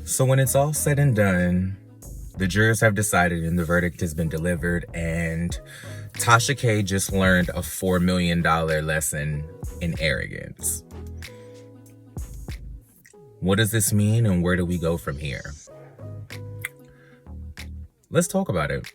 So when it's all said and done, the jurors have decided and the verdict has been delivered, and Tasha K just learned a $4 million lesson in arrogance. What does this mean and where do we go from here? Let's talk about it.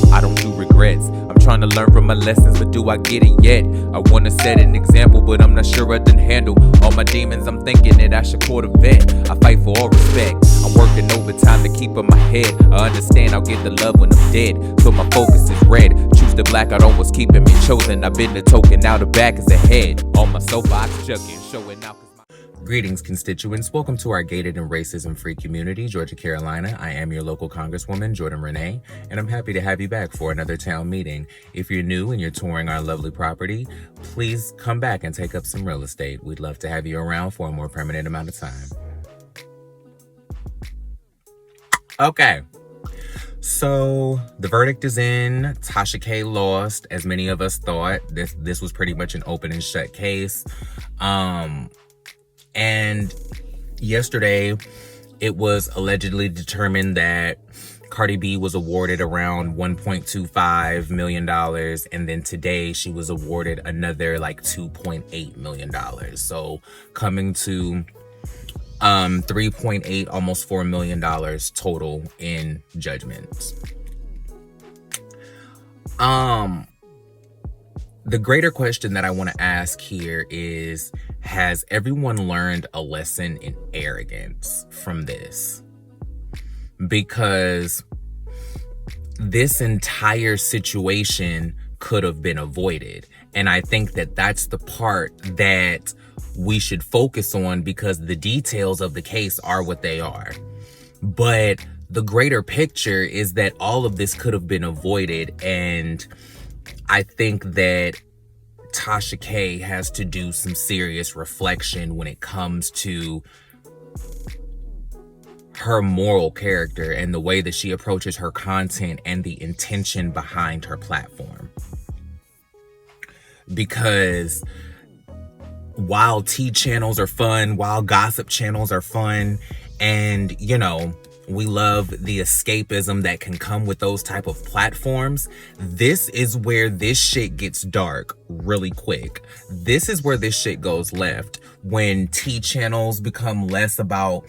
I don't do regrets. I'm trying to learn from my lessons, but do I get it yet? I wanna set an example, but I'm not sure I can handle all my demons. I'm thinking that I should court a vet. I fight for all respect. I'm working overtime to keep in my head. I understand I'll get the love when I'm dead, so my focus is red. Choose the black out on what's keeping me chosen. I've been the token, now the back is the head. On my soapbox, chucking, showing out. Greetings, constituents. Welcome to our gated and racism-free community, Georgia, Carolina. I am your local Congresswoman, Jordan Renee, and I'm happy to have you back for another town meeting. If you're new and you're touring our lovely property, please come back and take up some real estate. We'd love to have you around for a more permanent amount of time. Okay. So the verdict is in. Tasha K lost, as many of us thought. This was pretty much an open and shut case. And yesterday, it was allegedly determined that Cardi B was awarded around $1.25 million. And then today, she was awarded another like $2.8 million. So coming to 3.8, almost $4 million total in judgments. The greater question that I want to ask here is, has everyone learned a lesson in arrogance from this? Because this entire situation could have been avoided. And I think that that's the part that we should focus on, because the details of the case are what they are. But the greater picture is that all of this could have been avoided, and I think that Tasha K has to do some serious reflection when it comes to her moral character and the way that she approaches her content and the intention behind her platform. Because while tea channels are fun, while gossip channels are fun, and, you know, we love the escapism that can come with those type of platforms, this is where this shit gets dark really quick. This is where this shit goes left, when tea channels become less about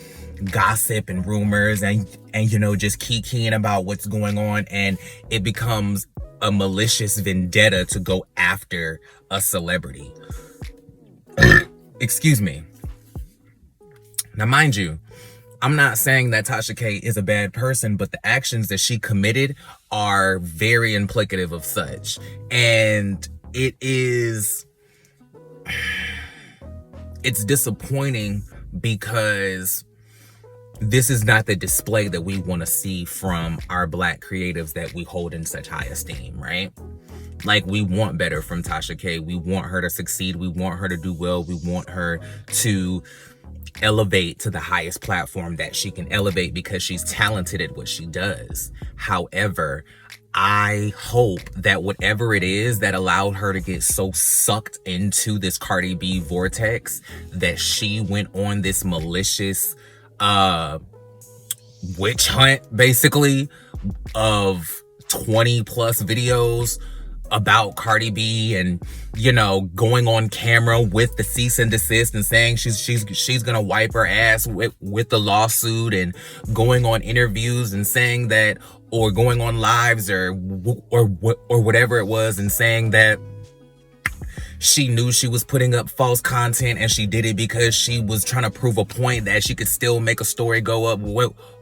gossip and rumors and you know, just kikiing about what's going on, and it becomes a malicious vendetta to go after a celebrity. Excuse me. Now, mind you, I'm not saying that Tasha K is a bad person, but the actions that she committed are very implicative of such. And it's disappointing, because this is not the display that we want to see from our Black creatives that we hold in such high esteem, right? Like, we want better from Tasha K. We want her to succeed. We want her to do well. We want her to elevate to the highest platform that she can elevate, because she's talented at what she does. However, I hope that whatever it is that allowed her to get so sucked into this Cardi B vortex, that she went on this malicious witch hunt, basically, of 20 plus videos about Cardi B, and, you know, going on camera with the cease and desist and saying she's gonna wipe her ass with the lawsuit, and going on interviews and saying that, or going on lives or whatever it was, and saying that she knew she was putting up false content, and she did it because she was trying to prove a point that she could still make a story go up,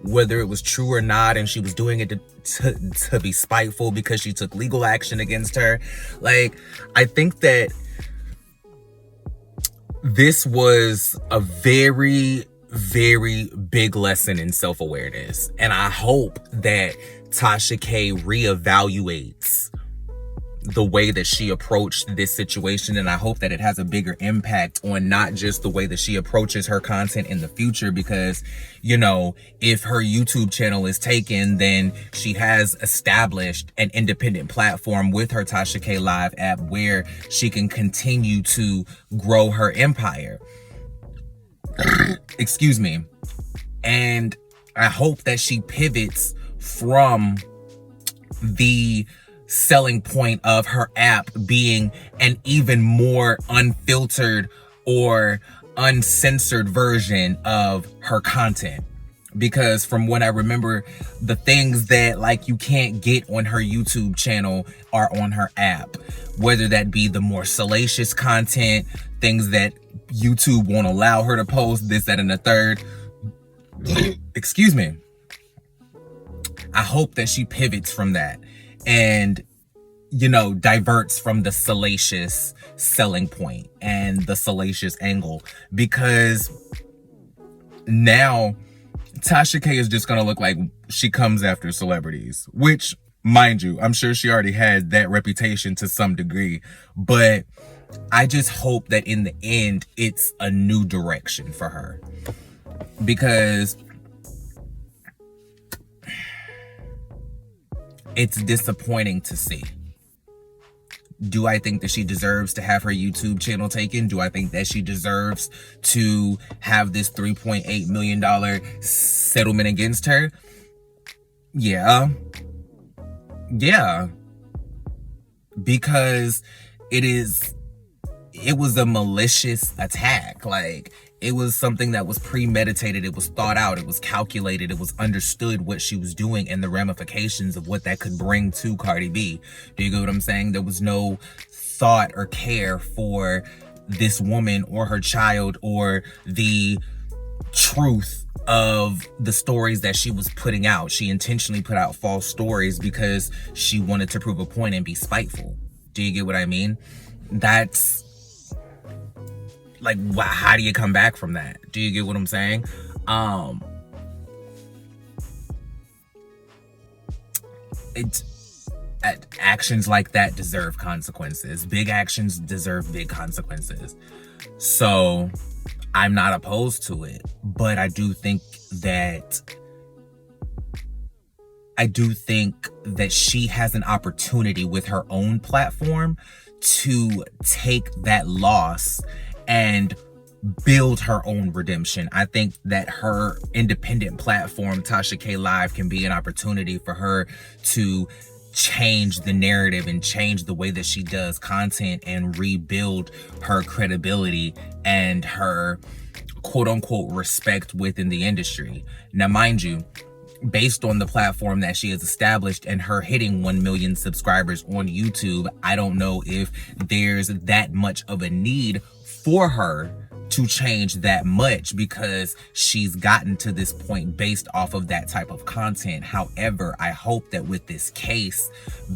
whether it was true or not, and she was doing it to be spiteful because she took legal action against her. Like, I think that this was a very, very big lesson in self-awareness, and I hope that Tasha K reevaluates the way that she approached this situation, and I hope that it has a bigger impact on not just the way that she approaches her content in the future, because, you know, if her YouTube channel is taken, then she has established an independent platform with her Tasha K Live app where she can continue to grow her empire. Excuse me. And I hope that she pivots from the selling point of her app being an even more unfiltered or uncensored version of her content. Because from what I remember, the things that like you can't get on her YouTube channel are on her app, whether that be the more salacious content, things that YouTube won't allow her to post, this, that, and the third. Excuse me. I hope that she pivots from that and, you know, diverts from the salacious selling point and the salacious angle, because now Tasha K is just going to look like she comes after celebrities, which, mind you, I'm sure she already had that reputation to some degree, but I just hope that in the end, it's a new direction for her, because it's disappointing to see. Do I think that she deserves to have her YouTube channel taken? Do I think that she deserves to have this $3.8 million settlement against her? Yeah. Yeah. Because it was a malicious attack. Like, it was something that was premeditated. It was thought out. It was calculated. It was understood what she was doing and the ramifications of what that could bring to Cardi B. Do you get what I'm saying? There was no thought or care for this woman or her child or the truth of the stories that she was putting out. She intentionally put out false stories because she wanted to prove a point and be spiteful. Do you get what I mean? That's like, how do you come back from that? Do you get what I'm saying? Actions like that deserve consequences. Big actions deserve big consequences. So I'm not opposed to it, but I do think that she has an opportunity with her own platform to take that loss and build her own redemption. I think that her independent platform, Tasha K Live, can be an opportunity for her to change the narrative and change the way that she does content and rebuild her credibility and her quote unquote respect within the industry. Now, mind you, based on the platform that she has established and her hitting 1 million subscribers on YouTube, I don't know if there's that much of a need for her to change that much, because she's gotten to this point based off of that type of content. However, I hope that with this case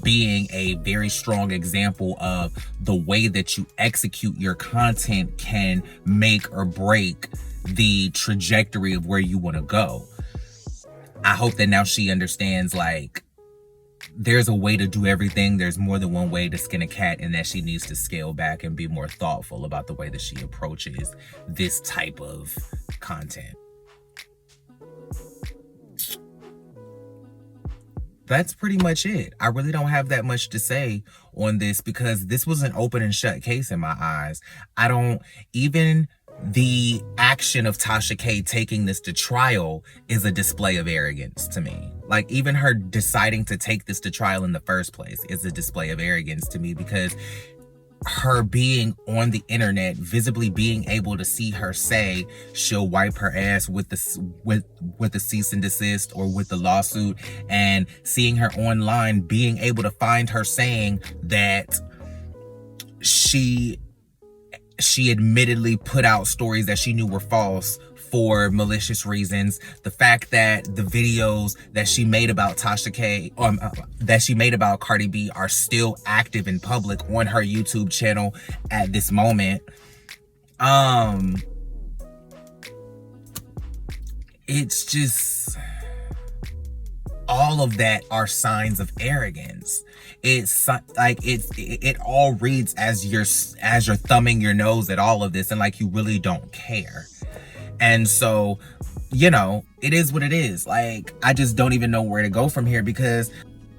being a very strong example of the way that you execute your content can make or break the trajectory of where you want to go. I hope that now she understands, like, there's a way to do everything. There's more than one way to skin a cat, and that she needs to scale back and be more thoughtful about the way that she approaches this type of content. That's pretty much it. I really don't have that much to say on this, because this was an open and shut case in my eyes. Even the action of Tasha K taking this to trial is a display of arrogance to me. Like, even her deciding to take this to trial in the first place is a display of arrogance to me, because her being on the internet, visibly being able to see her say she'll wipe her ass with the cease and desist or with the lawsuit, and seeing her online being able to find her saying that she admittedly put out stories that she knew were false for malicious reasons. The fact that the videos that she made about Tasha K, that she made about Cardi B, are still active in public on her YouTube channel at this moment. It's just all of that are signs of arrogance. It's like it all reads as you're thumbing your nose at all of this, and like you really don't care. And so, you know, it is what it is. Like, I just don't even know where to go from here, because,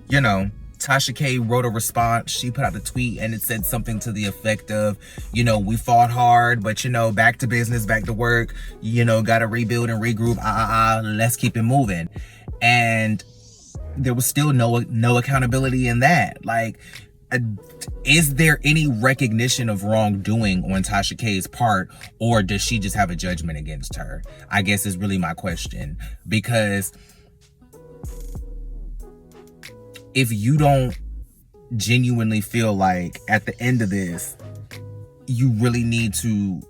you know, Tasha K wrote a response. She put out a tweet and it said something to the effect of, you know, we fought hard, but, you know, back to business, back to work, you know, gotta rebuild and regroup. Let's keep it moving. And there was still no accountability in that. Like, is there any recognition of wrongdoing on Tasha K's part, or does she just have a judgment against her? I guess is really my question. Because if you don't genuinely feel like at the end of this, you really need to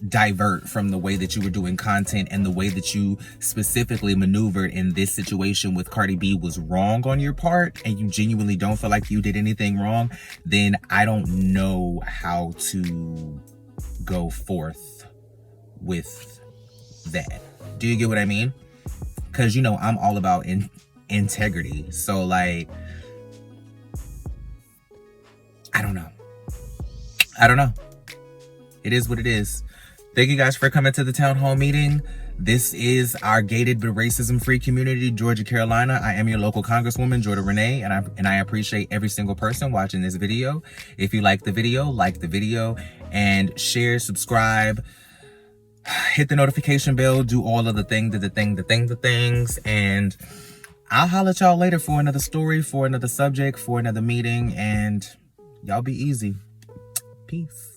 divert from the way that you were doing content, and the way that you specifically maneuvered in this situation with Cardi B was wrong on your part, and you genuinely don't feel like you did anything wrong, then I don't know how to go forth with that. Do you get what I mean? Because, you know, I'm all about integrity. So, like, I don't know. It is what it is. Thank you guys for coming to the town hall meeting. This is our gated but racism-free community, Georgia, Carolina. I am your local Congresswoman, Jordan Renee, and I appreciate every single person watching this video. If you like the video, and share, subscribe, hit the notification bell, do all of the things, and I'll holler at y'all later for another story, for another subject, for another meeting, and y'all be easy. Peace.